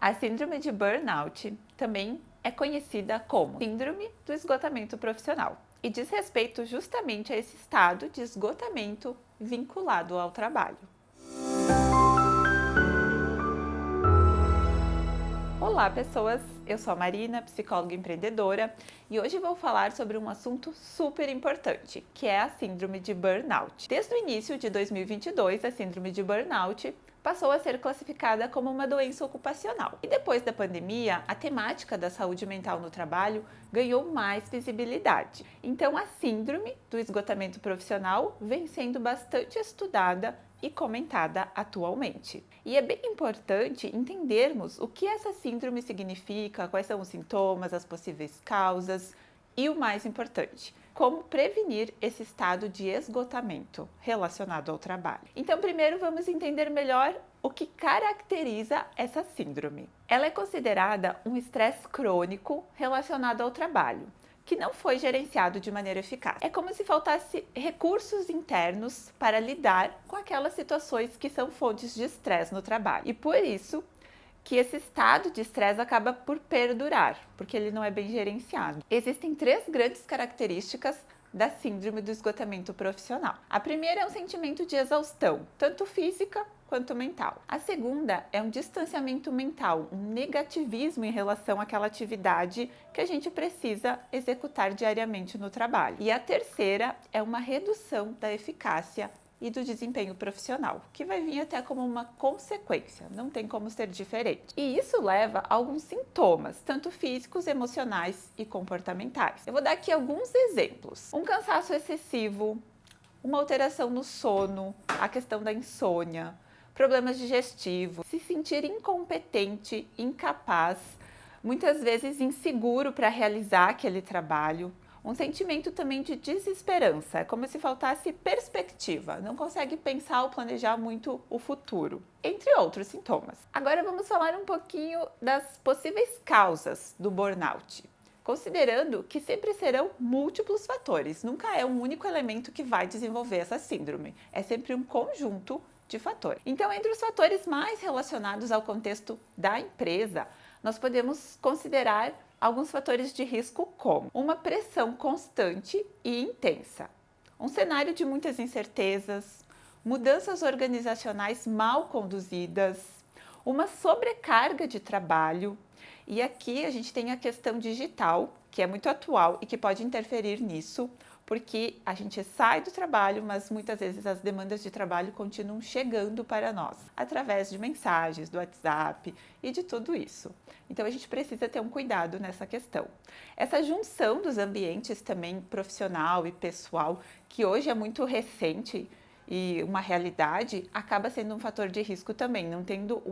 A síndrome de burnout também é conhecida como síndrome do esgotamento profissional e diz respeito justamente a esse estado de esgotamento vinculado ao trabalho. Olá pessoas, eu sou a Marina, psicóloga empreendedora, e hoje vou falar sobre um assunto super importante, que é a síndrome de burnout. Desde o início de 2022, a síndrome de burnout passou a ser classificada como uma doença ocupacional. E depois da pandemia, a temática da saúde mental no trabalho ganhou mais visibilidade. Então, a síndrome do esgotamento profissional vem sendo bastante estudada e comentada atualmente. E é bem importante entendermos o que essa síndrome significa, quais são os sintomas, as possíveis causas e o mais importante, como prevenir esse estado de esgotamento relacionado ao trabalho. Então, primeiro vamos entender melhor o que caracteriza essa síndrome. Ela é considerada um estresse crônico relacionado ao trabalho, que não foi gerenciado de maneira eficaz. É como se faltasse recursos internos para lidar com aquelas situações que são fontes de estresse no trabalho. E por isso que esse estado de estresse acaba por perdurar, porque ele não é bem gerenciado. Existem três grandes características da síndrome do esgotamento profissional. A primeira é um sentimento de exaustão, tanto física quanto mental. A segunda é um distanciamento mental, um negativismo em relação àquela atividade que a gente precisa executar diariamente no trabalho. E a terceira é uma redução da eficácia e do desempenho profissional, que vai vir até como uma consequência, não tem como ser diferente. E isso leva a alguns sintomas, tanto físicos, emocionais e comportamentais. Eu vou dar aqui alguns exemplos. Um cansaço excessivo, uma alteração no sono, a questão da insônia, problemas digestivos, se sentir incompetente, incapaz, muitas vezes inseguro para realizar aquele trabalho. Um sentimento também de desesperança, é como se faltasse perspectiva, não consegue pensar ou planejar muito o futuro, entre outros sintomas. Agora vamos falar um pouquinho das possíveis causas do burnout, considerando que sempre serão múltiplos fatores, nunca é um único elemento que vai desenvolver essa síndrome, é sempre um conjunto de fatores. Então, entre os fatores mais relacionados ao contexto da empresa, nós podemos considerar alguns fatores de risco como uma pressão constante e intensa, um cenário de muitas incertezas, mudanças organizacionais mal conduzidas, uma sobrecarga de trabalho, e aqui a gente tem a questão digital, que é muito atual e que pode interferir nisso, porque a gente sai do trabalho, mas muitas vezes as demandas de trabalho continuam chegando para nós, através de mensagens, do WhatsApp e de tudo isso. Então a gente precisa ter um cuidado nessa questão. Essa junção dos ambientes também profissional e pessoal, que hoje é muito recente e uma realidade, acaba sendo um fator de risco também, não tendo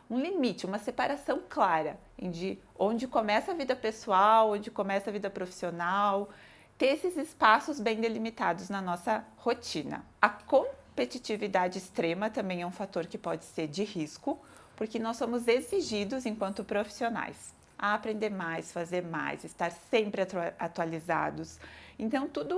um limite, uma separação clara de onde começa a vida pessoal, onde começa a vida profissional, ter esses espaços bem delimitados na nossa rotina. A competitividade extrema também é um fator que pode ser de risco, porque nós somos exigidos enquanto profissionais a aprender mais, fazer mais, estar sempre atualizados. Então tudo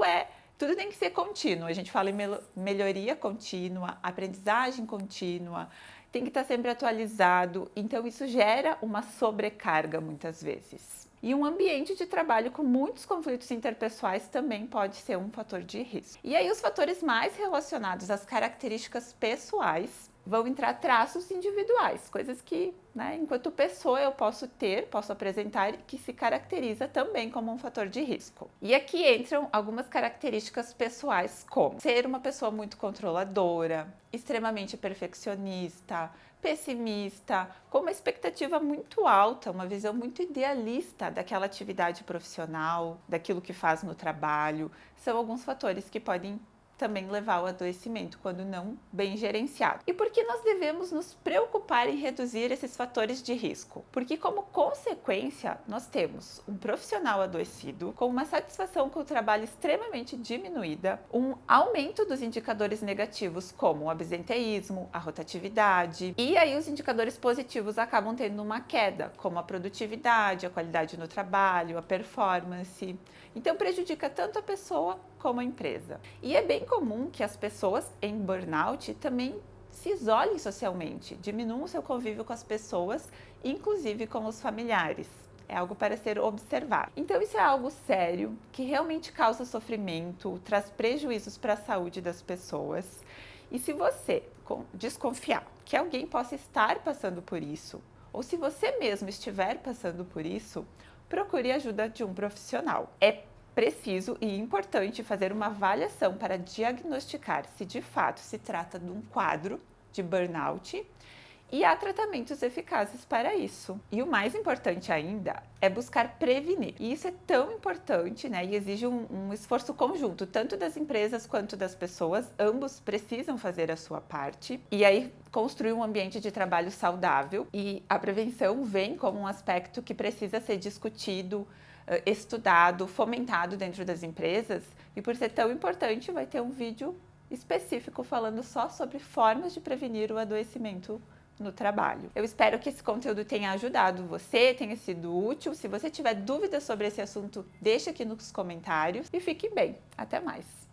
tem que ser contínuo. A gente fala em melhoria contínua, aprendizagem contínua, tem que estar sempre atualizado. Então isso gera uma sobrecarga muitas vezes. E um ambiente de trabalho com muitos conflitos interpessoais também pode ser um fator de risco. E aí os fatores mais relacionados às características pessoais vão entrar traços individuais, coisas que, enquanto pessoa eu posso apresentar e que se caracteriza também como um fator de risco. E aqui entram algumas características pessoais, como ser uma pessoa muito controladora, extremamente perfeccionista, pessimista, com uma expectativa muito alta, uma visão muito idealista daquela atividade profissional, daquilo que faz no trabalho, são alguns fatores que podem também levar ao adoecimento quando não bem gerenciado. E por que nós devemos nos preocupar em reduzir esses fatores de risco? Porque como consequência, nós temos um profissional adoecido, com uma satisfação com o trabalho extremamente diminuída, um aumento dos indicadores negativos como o absenteísmo, a rotatividade, e aí os indicadores positivos acabam tendo uma queda, como a produtividade, a qualidade no trabalho, a performance. Então prejudica tanto a pessoa como a empresa. E é bem comum que as pessoas em burnout também se isolem socialmente, diminuam o seu convívio com as pessoas, inclusive com os familiares. É algo para ser observado. Então, isso é algo sério, que realmente causa sofrimento, traz prejuízos para a saúde das pessoas. E se você desconfiar que alguém possa estar passando por isso, ou se você mesmo estiver passando por isso, procure a ajuda de um profissional. É preciso e importante fazer uma avaliação para diagnosticar se de fato se trata de um quadro de burnout, e há tratamentos eficazes para isso. E o mais importante ainda é buscar prevenir. E isso é tão importante, né? E exige um esforço conjunto, tanto das empresas quanto das pessoas. Ambos precisam fazer a sua parte. E aí, construir um ambiente de trabalho saudável. E a prevenção vem como um aspecto que precisa ser discutido, estudado, fomentado dentro das empresas. E por ser tão importante, vai ter um vídeo específico falando só sobre formas de prevenir o adoecimento no trabalho. Eu espero que esse conteúdo tenha ajudado você, tenha sido útil. Se você tiver dúvidas sobre esse assunto, deixa aqui nos comentários e fique bem. Até mais!